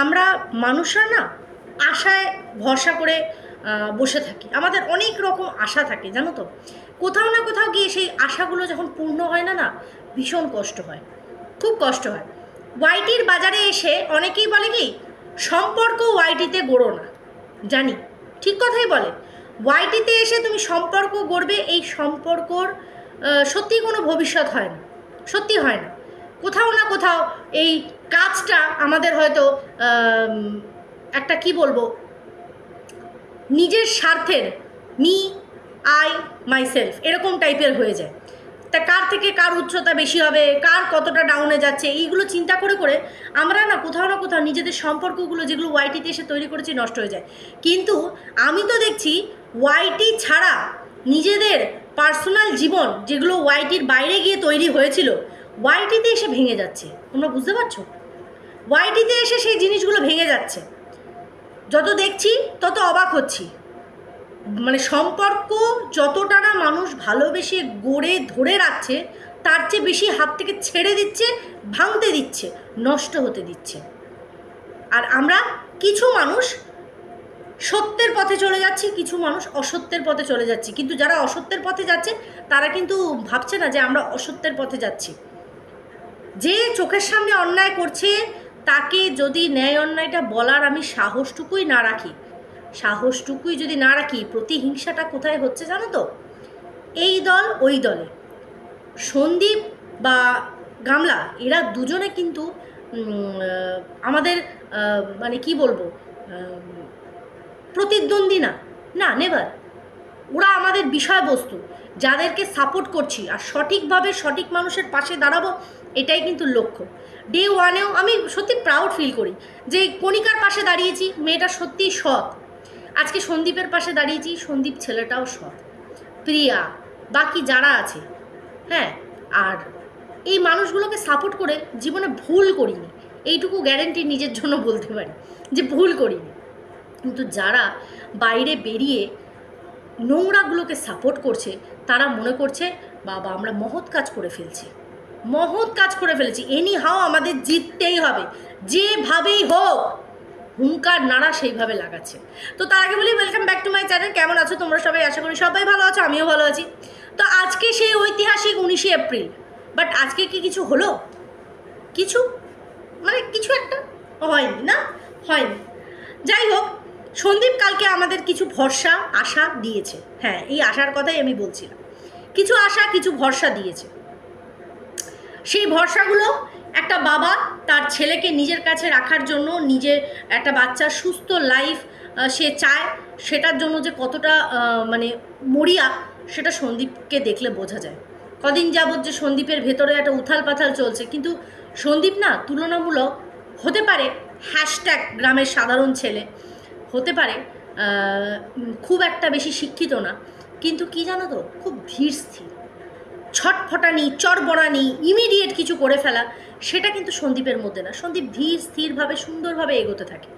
আমরা মানুষরা না আশায় ভরসা করে বসে থাকি। আমাদের অনেক রকম আশা থাকে জানো তো, কোথাও না কোথাও গিয়ে সেই আশাগুলো যখন পূর্ণ হয় না, ভীষণ কষ্ট হয়, খুব কষ্ট হয়। ওয়াইটির বাজারে এসে অনেকেই বলে কি সম্পর্ক ওয়াইটিতে গড়ো না, জানি ঠিক কথাই বলে। ওয়াইটিতে এসে তুমি সম্পর্ক গড়বে, এই সম্পর্কর সত্যি কোনো ভবিষ্যৎ হয় না, সত্যি হয় না। কোথাও না কোথাও এই কাজটা আমাদের হয়তো একটা কি বলবো, নিজের স্বার্থের মি আই মাইসেলফ এরকম টাইপের হয়ে যায়। তা কার থেকে কার উচ্চতা বেশি হবে, কার কতটা ডাউনে যাচ্ছে, এইগুলো চিন্তা করে করে আমরা না কোথাও নিজেদের সম্পর্কগুলো যেগুলো ওয়াইটিতে এসে তৈরি করেছি নষ্ট হয়ে যায়। কিন্তু আমি তো দেখছি ওয়াইটি ছাড়া নিজেদের পার্সোনাল জীবন যেগুলো ওয়াইটির বাইরে গিয়ে তৈরি হয়েছিল ওয়াইটিতে এসে ভেঙে যাচ্ছে। তোমরা বুঝতে পারছো? ওয়াইটিতে এসে সেই জিনিসগুলো ভেঙে যাচ্ছে। যত দেখছি তত অবাক হচ্ছি। মানে সম্পর্ক যতটা না মানুষ ভালোবেসে গড়ে ধরে রাখছে তার চেয়ে বেশি হাত থেকে ছেড়ে দিচ্ছে, ভাঙতে দিচ্ছে, নষ্ট হতে দিচ্ছে। আর আমরা কিছু মানুষ সত্যের পথে চলে যাচ্ছি, কিছু মানুষ অসত্যের পথে চলে যাচ্ছি। কিন্তু যারা অসত্যের পথে যাচ্ছে তারা কিন্তু ভাবছে না যে আমরা অসত্যের পথে যাচ্ছি। যে চোখের সামনে অন্যায় করছে তাকে যদি ন্যায় অন্যায়টা বলার আমি সাহসটুকুই না রাখি, প্রতিহিংসাটা কোথায় হচ্ছে জানো তো? এই দল ওই দলে, সন্দীপ বা গামলা এরা দুজনে কিন্তু আমাদের মানে কি বলবো, প্রতিদ্বন্দ্বী না, নেভার। ওরা আমাদের বিষয়বস্তু, যাদেরকে সাপোর্ট করছি আর সঠিকভাবে সঠিক মানুষের পাশে দাঁড়াবো, এটাই কিন্তু লক্ষ্য। ডে ওয়ানেও আমি সত্যি প্রাউড ফিল করি যে কণিকার পাশে দাঁড়িয়েছি, মেয়েটা সত্যিই সৎ। আজকে সন্দীপের পাশে দাঁড়িয়েছি, সন্দীপ ছেলেটাও সৎ, প্রিয়া, বাকি যারা আছে, হ্যাঁ। আর এই মানুষগুলোকে সাপোর্ট করে জীবনে ভুল করিনি, এইটুকু গ্যারেন্টি নিজের জন্য বলতে পারি যে ভুল করিনি। কিন্তু যারা বাইরে বেরিয়ে নোংরাগুলোকে সাপোর্ট করছে তারা মনে করছে বাবা আমরা মহৎ কাজ করে ফেলেছি, এনি হাও আমাদের জিততেই হবে, যেভাবেই হোক হুঙ্কার নাড়া সেইভাবে লাগাচ্ছে। তো তার আগে বলি welcome back to my channel. কেমন আছো তোমরা সবাই? আশা করি সবাই ভালো আছো, আমিও ভালো আছি। তো আজকে সেই ঐতিহাসিক 19শে এপ্রিল, বাট আজকে কি কিছু হলো? কিছু একটা হয়নি। যাই হোক, সন্দীপ কালকে আমাদের কিছু ভরসা আশা দিয়েছে। হ্যাঁ, এই আশার কথাই আমি বলছিলাম। কিছু আশা কিছু ভরসা দিয়েছে। সেই ভরসাগুলো একটা বাবা তার ছেলেকে নিজের কাছে রাখার জন্য, নিজের একটা বাচ্চার সুস্থ লাইফ সে চায়, সেটার জন্য যে কতটা মানে মরিয়া সেটা সন্দীপকে দেখলে বোঝা যায়। কদিন যাবৎ যে সন্দীপের ভেতরে একটা উথাল পাথাল চলছে, কিন্তু সন্দীপ না তুলনামূলক হতে পারে হ্যাশট্যাগ গ্রামের সাধারণ ছেলে, হতে পারে খুব একটা বেশি শিক্ষিত না, কিন্তু কি জানো তো, খুব ধীর স্থির, ছটফটানি, চড়বড়ানি, ইমিডিয়েট কিছু করে ফেলা, সেটা কিন্তু সন্দীপের মধ্যে না। সন্দীপ ধীর স্থিরভাবে সুন্দরভাবে এগোতে থাকে,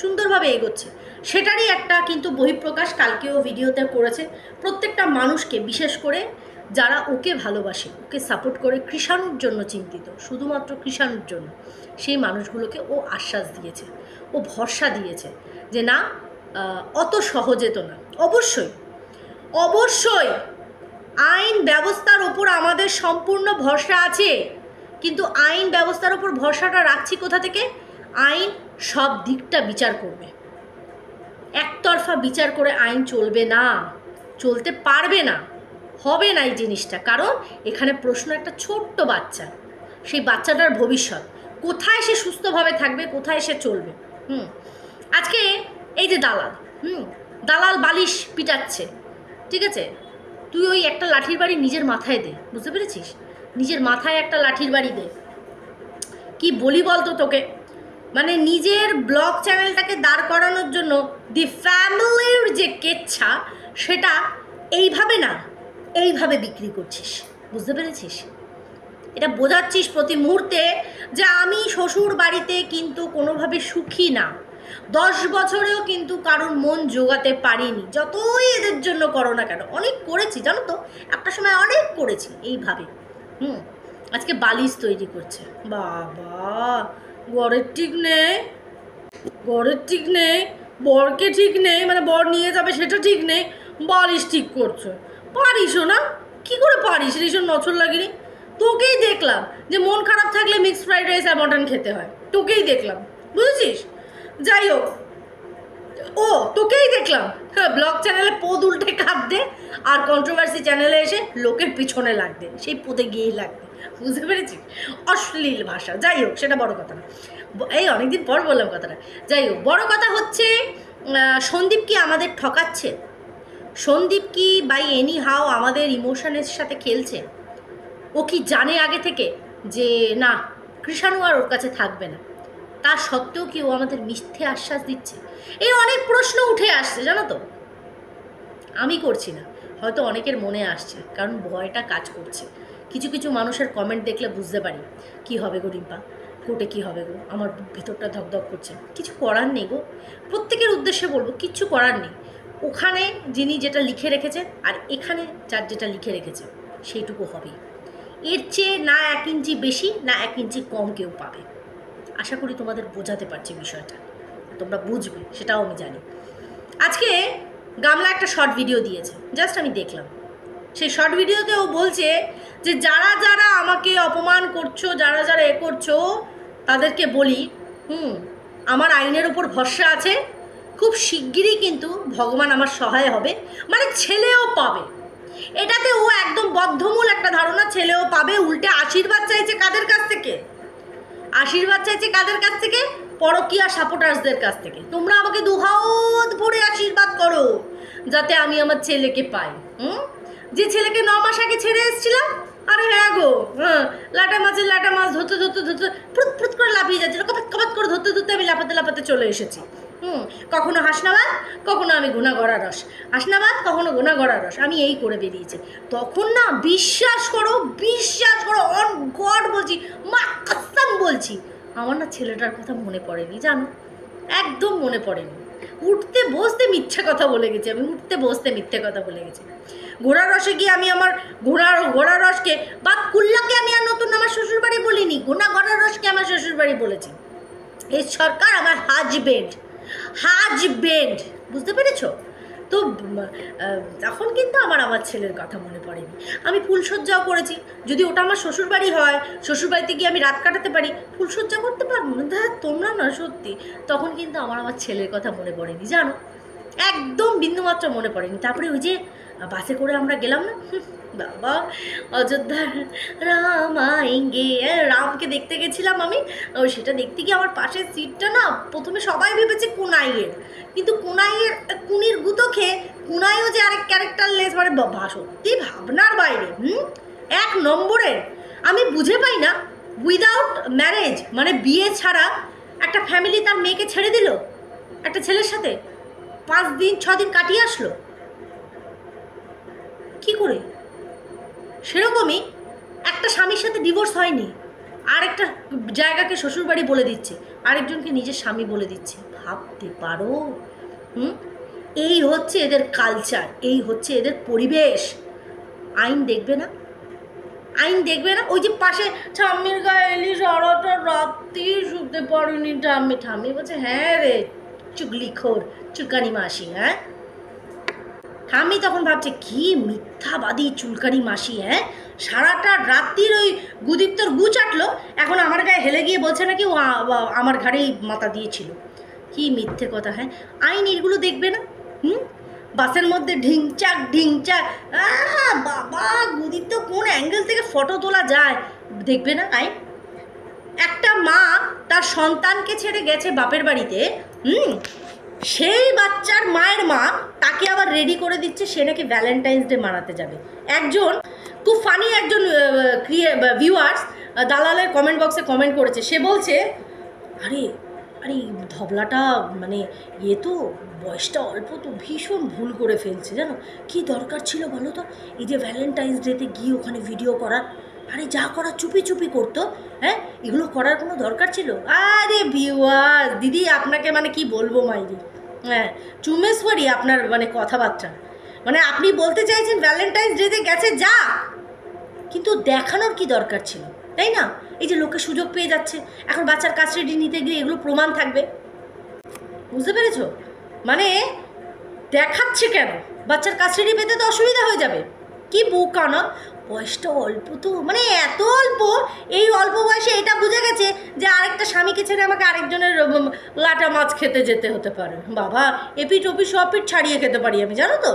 সুন্দরভাবে এগোচ্ছে। সেটারই একটা কিন্তু বহিঃপ্রকাশ কালকেও ভিডিওতে করেছে। প্রত্যেকটা মানুষকে, বিশেষ করে যারা ওকে ভালোবাসে, ওকে সাপোর্ট করে, কৃষাণুর জন্য চিন্তিত, শুধুমাত্র কৃষাণুর জন্য, সেই মানুষগুলোকে ও আশ্বাস দিয়েছে, ও ভরসা দিয়েছে যে না, অত সহজে তো না। অবশ্যই আইন ব্যবস্থার ওপর আমাদের সম্পূর্ণ ভরসা আছে, কিন্তু আইন ব্যবস্থার ওপর ভরসাটা রাখছি কোথা থেকে? আইন সব দিকটা বিচার করবে, একতরফা বিচার করে আইন চলবে না, চলতে পারবে না, হবে না এই জিনিসটা। কারণ এখানে প্রশ্ন একটা ছোট্ট বাচ্চা, সেই বাচ্চাটার ভবিষ্যৎ, কোথায় সে সুস্থভাবে থাকবে, কোথায় সে চলবে। আজকে এই যে দালাল বালিশ পিটাচ্ছে, ঠিক আছে, তুই ওই একটা লাঠির বাড়ি নিজের মাথায় দে, বুঝতে পেরেছিস? নিজের মাথায় একটা লাঠির বাড়ি দে। কি বলি বলতো তোকে, মানে নিজের ব্লগ চ্যানেলটাকে দাঁড় করানোর জন্য দি ফ্যামিলির যে কেচ্ছা, সেটা এইভাবে বিক্রি করছিস, বুঝতে পেরেছিস? এটা বোঝাচ্ছিস প্রতি মুহূর্তে যে আমি শ্বশুর বাড়িতে কিন্তু কোনোভাবে সুখী না, 10 বছরেও কিন্তু কারোর মন জোগাতে পারিনি, যতই এদের জন্য করো না কেন। অনেক করেছি জানো তো, একটা সময় অনেক করেছি এইভাবে। আজকে বালিশ তৈরি করছে, বাবা ঘরের ঠিক নেই, ঘরের ঠিক নেই, বরকে ঠিক নেই, মানে বর নিয়ে যাবে সেটা ঠিক নেই, বালিশ ঠিক করছো। পারিসও না? কি করে পারিস রে, এইসব নছর লাগিনি। তোকেই দেখলাম যে মন খারাপ থাকলে মিক্সড ফ্রাইড রাইস আর মটন খেতে হয়, তোকেই দেখলাম, বুঝেছিস? যাই হোক, ও তোকেই দেখলাম ব্লগ চ্যানেলে পদ উল্টে কাঁদতে, আর কন্ট্রোভার্সি চ্যানেলে এসে লোকের পিছনে লাগতে, সেই পদে গিয়েই লাগতে, বুঝতে পেরেছিস? অশ্লীল ভাষা। যাই হোক, সেটা বড় কথা না, এই অনেকদিন পর বললাম কথাটা। যাই হোক, বড় কথা হচ্ছে সন্দীপ কি আমাদের ঠকাচ্ছে? সন্দীপ কি বাই এনি হাও আমাদের ইমোশনের সাথে খেলছে? ও কি জানে আগে থেকে যে না, কৃষাণু আর ওর কাছে থাকবে না? তা সত্ত্বেও কি ও আমাদের মিথ্যে আশ্বাস দিচ্ছে? এই অনেক প্রশ্ন উঠে আসছে, জানো তো। আমি করছি না, হয়তো অনেকের মনে আসছে, কারণ ভয়টা কাজ করছে। কিছু কিছু মানুষের কমেন্ট দেখলে বুঝতে পারি কি হবে গো রিম্পা, কোর্টে কী হবে গো, আমার ভিতরটা ধকধক করছে। কিছু করার নেই গো, প্রত্যেকের উদ্দেশ্যে বলবো, কিচ্ছু করার নেই। ওখানে যিনি যেটা লিখে রেখেছেন আর এখানে যার যেটা লিখে রেখেছে সেইটুকু হবেই। এর চেয়ে না 1 ইঞ্চি বেশি না 1 ইঞ্চি কম কেউ পাবে। আশা করি তোমাদের বোঝাতে পারছি বিষয়টা, তোমরা বুঝবে সেটাও আমি জানি। আজকে গামলা একটা শর্ট ভিডিও দিয়েছে, জাস্ট আমি দেখলাম। সেই শর্ট ভিডিওতে ও বলছে যে যারা যারা আমাকে অপমান করছো, যারা যারা এ করছো, তাদেরকে বলি আমার আইনের ওপর ভরসা আছে, খুব শিগগিরই কিন্তু ভগবান আমার সহায় হবে, মানে ছেলেও পাবে। এটাতে ও একদম বদ্ধমূল একটা ধারণা, ছেলেও পাবে। উল্টে আশীর্বাদ চাইছে কাদের কাছ থেকে? আশীর্বাদ চাইছে কাদের কাছ থেকে? পরকীয়া সাপোর্টার্সদের কাছ থেকে। তোমরা আমাকে দুহাত ভরে আশীর্বাদ করো যাতে আমি আমার ছেলেকে পাই। যে ছেলেকে 9 মাস আগে ছেড়ে এসেছিলাম, আরে হ্যাঁ গো, লাটা মাছ ধরতে ধরতে ধরতে ফুট ফুট করে লাফিয়ে যাচ্ছিল, কপাত কপাত করে ধরতে ধরতে আমি লাফাতে লাফাতে চলে এসেছি। কখনো হাসনাবাদ, কখনো আমি ঘোনা গড়া রস, হাসনাবাদ কখনো ঘোনা গড়া রস, আমি এই করে বেরিয়েছি। তখন না, বিশ্বাস করো অন গড বলছি, মা কসম বলছি, আমার না ছেলেটার কথা মনে পড়েনি, জানো, একদম মনে পড়েনি। উঠতে বসতে মিথ্যে কথা বলে গেছি আমি, উঠতে বসতে মিথ্যে কথা বলে গেছি। ঘোড়া রসে গিয়ে আমি আমার ঘোড়া রসকে বা কুল্লাকে আমি আর নতুন আমার শ্বশুরবাড়ি বলিনি, ঘোড়া রসকে আমার শ্বশুরবাড়ি বলেছি। এই সরকার আমার হাজবেন্ড, বুঝতে পেরেছ তো? তখন কিন্তু আমার ছেলের কথা মনে পড়েনি। আমি ফুলসজ্জাও করেছি, যদি ওটা আমার শ্বশুরবাড়ি হয়, শ্বশুরবাড়িতে গিয়ে আমি রাত কাটাতে পারি, ফুলসজ্জা করতে পারবো না? তোমরা না, সত্যি তখন কিন্তু আমার ছেলের কথা মনে পড়েনি, জানো, একদম বিন্দুমাত্র মনে পড়েনি। তারপরে ওই যে বাসে করে আমরা গেলাম না, বাবা, অযোধ্যার রাম আয়েঙ্গে, রামকে দেখতে গেছিলাম আমি। সেটা দেখতে গিয়ে আমার পাশের সিটটা না, প্রথমে সবাই ভেবেছে কুনাইয়ের, কিন্তু কুনাইয়ের কুনির গুতো খেয়ে কুনাইও যে আরেক ক্যারেক্টারলেস, মানে সত্যি ভাবনার বাইরে। 1 নম্বরের। আমি বুঝে পাই না, উইদাউট ম্যারেজ, মানে বিয়ে ছাড়া একটা ফ্যামিলি তার মেয়েকে ছেড়ে দিল একটা ছেলের সাথে, 5 দিন 6 দিন কাটিয়ে আসলো, কি করে? সেরকমই একটা স্বামীর সাথে ডিভোর্স হয়নি, আরেকটা জায়গাকে শ্বশুরবাড়ি বলে দিচ্ছে, আরেকজনকে নিজের স্বামী বলে দিচ্ছে। ভাবতে পারো? এই হচ্ছে এদের কালচার, এই হচ্ছে এদের পরিবেশ। আইন দেখবে না, আইন দেখবে না। ওই যে পাশে ঠাম্মির গায়ে এলি, সারাটা রাত্রি শুতে পারিনি ঠাম্মি বলছে, হ্যাঁ রে চুগলিখোর চুলকানি মাসি, হ্যাঁ। ঠাম্মি তখন ভাবছে কি মিথ্যাবাদী চুলকানি মাসি, হ্যাঁ, সারাটা রাত্রির ওই গুদীপ্তর গু চাটলো, এখন আমার গায়ে হেলে গিয়ে বলছে নাকি ও আমার ঘাড়েই মাথা দিয়েছিল। কি মিথ্যে কথা, হ্যাঁ। আইন এগুলো দেখবে না? বাসের মধ্যে ঢিংচাক বাবা, গুদীপ্ত কোন অ্যাঙ্গেল থেকে ফটো তোলা যায়, দেখবে না আইন? একটা মা তার সন্তানকে ছেড়ে গেছে বাপের বাড়িতে, সেই বাচ্চার মায়ের মা তাকে আবার রেডি করে দিচ্ছে, সে নাকি ভ্যালেন্টাইন্স ডে মানাতে যাবে। একজন খুব ফানি একজন ভিউয়ার্স দালালের কমেন্ট বক্সে কমেন্ট করেছে, সে বলছে, আরে আরে ধবলাটা মানে তো বয়সটা অল্প, তো ভীষণ ভুল করে ফেলছে, জানো, কি দরকার ছিল বলো তো এই যে ভ্যালেন্টাইন্স ডেতে গিয়ে ওখানে ভিডিও করার? আরে যা করা চুপি চুপি করতো, হ্যাঁ, এগুলো করার কোনো দরকার ছিল? আরে ভিউয়ার্স দিদি, আপনাকে মানে কি বলবো মাইরি, হ্যাঁ, চুমেশ্বরী আপনার মানে কথাবার্তা, মানে আপনি বলতে চাইছেন ভ্যালেন্টাইন্স ডেতে গেছে যা, কিন্তু দেখানোর কি দরকার ছিল, তাই না? এই যে লোকে সুযোগ পেয়ে যাচ্ছে, এখন বাচ্চার কাস্টাডি নিতে গিয়ে এগুলো প্রমাণ থাকবে, বুঝতে পেরেছো? মানে দেখাচ্ছে কেন? বাচ্চার কাস্টাডি পেতে তো অসুবিধা হয়ে যাবে। কি বোকা না, বয়সটা অল্প তো, মানে এত অল্প, এই অল্প বয়সে এটা বুঝে গেছে যে আরেকটা স্বামীকে ছেড়ে আমাকে আরেকজনের লাটা মাছ খেতে যেতে হতে পারে। বাবা, এপিঠ ওপিঠ সব পিঠ ছাড়িয়ে খেতে পারি আমি, জানো তো।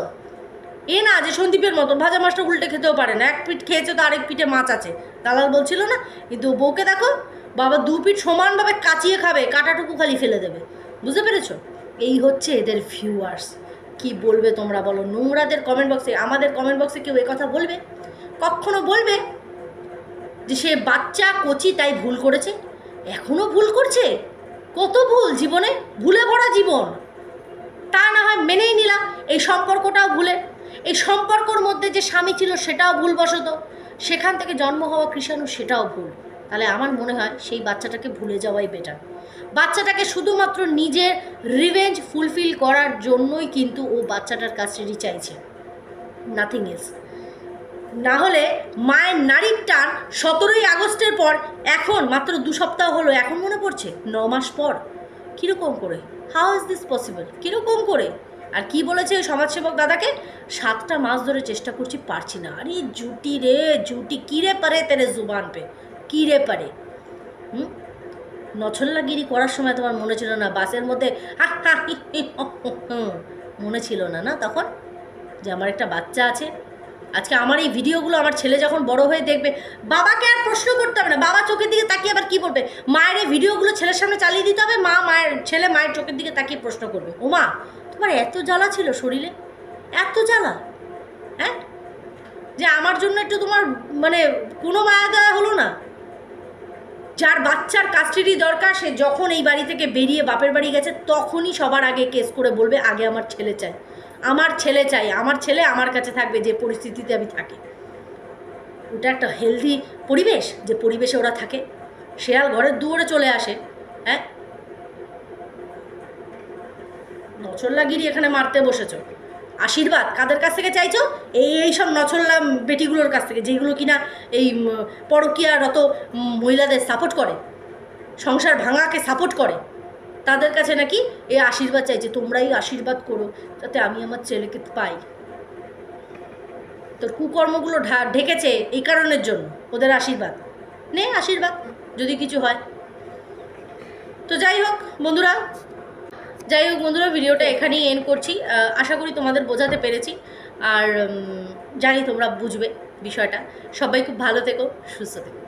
এ না যে সন্দীপের মতন ভাজা মাছটা উল্টে খেতেও পারে না, এক পিঠ খেয়েছে তো আরেক পিঠে মাছ আছে, দালাল বলছিল না। কিন্তু বউকে দেখো, বাবা দু পিঠ সমানভাবে কাচিয়ে খাবে, কাটাটুকু খালি ফেলে দেবে। বুঝতে পেরেছো? এই হচ্ছে এদের ভিউয়ার্স। কি বলবে তোমরা বলো? নোংরাদের কমেন্ট বক্সে, আমাদের কমেন্ট বক্সে কেউ এ কথা বলবে? কখনো বলবে যে সে বাচ্চা কচি তাই ভুল করেছে? এখনও ভুল করছে, কত ভুল জীবনে, ভুলে ভরা জীবন। তা না হয় মেনেই নিলাম এই সম্পর্কটাও ভুলে, এই সম্পর্কর মধ্যে যে স্বামী ছিল সেটাও ভুলবশত, সেখান থেকে জন্ম হওয়া কৃষাণু সেটাও ভুল। তাহলে আমার মনে হয় সেই বাচ্চাটাকে ভুলে যাওয়াই বেটার। বাচ্চাটাকে শুধুমাত্র নিজের রিভেঞ্জ ফুলফিল করার জন্যই কিন্তু ও বাচ্চাটার কাস্টাডি চাইছে, নাথিং এলস। না হলে মায়ের নারীর টান 17ই আগস্টের পর এখন মাত্র 2 সপ্তাহ হলো, এখন মনে পড়ছে 9 মাস পর। কীরকম করে? How is this possible? কীরকম করে? আর কি বলেছে ওই সমাজসেবক দাদাকে? 7টা মাস ধরে চেষ্টা করছি, পারছি না। আরে জুটি রে জুটি, কিরে পারে তেরে জুবান পে, কিরে পারে? নছল্লাগিরি করার সময় তোমার মনে ছিল না বাসের মধ্যে মনে ছিল না না তখন যে আমার একটা বাচ্চা আছে? আজকে আমার এই ভিডিওগুলো আমার ছেলে যখন বড় হয়ে দেখবে, বাবাকে আর প্রশ্ন করতে হবে না, বাবা চোখের দিকে তাকিয়ে আবার কী বলবে? মায়ের এই ভিডিওগুলো ছেলের সামনে চালিয়ে দিতে হবে, ছেলে মায়ের চোখের দিকে তাকিয়ে প্রশ্ন করবে, ও মা তোমার এত জ্বালা ছিল শরীরে, এত জ্বালা, হ্যাঁ, যে আমার জন্য একটু তোমার মানে কোনো মায়া দেওয়া হলো না? যার বাচ্চার কাস্টাডি দরকার সে যখন এই বাড়ি থেকে বেরিয়ে বাপের বাড়ি গেছে তখনই সবার আগে কেস করে বলবে আগে আমার ছেলে চাই, আমার ছেলে চাই, আমার ছেলে আমার কাছে থাকবে, যে পরিস্থিতিতে আমি থাকি। ওটা একটা হেলদি পরিবেশ, যে পরিবেশে ওরা থাকে। শেয়াল ঘরের দুয়ারে চলে আসে, হ্যাঁ, নছল্লাগিরি এখানে মারতে বসেছ। আশীর্বাদ কাদের কাছ থেকে চাইছো? এই সব নছল্লা বেটিগুলোর কাছ থেকে, যেগুলো কিনা এই পরকীয়ারত মহিলাদের সাপোর্ট করে, সংসার ভাঙাকে সাপোর্ট করে, তাদের কাছে নাকি এই আশীর্বাদ চাইছে। তোমরাই আশীর্বাদ করো যাতে আমি আমার ছেলেকে পাই। তোর কুকর্মগুলো ঢেকেছে এই কারণের জন্য, ওদের আশীর্বাদ নে, আশীর্বাদ যদি কিছু হয় তো। যাই হোক বন্ধুরা, ভিডিওটা এখানেই এন্ড করছি। আশা করি তোমাদের বোঝাতে পেরেছি, আর জানি তোমরা বুঝবে বিষয়টা। সবাই খুব ভালো থেকো, সুস্থ থেকো।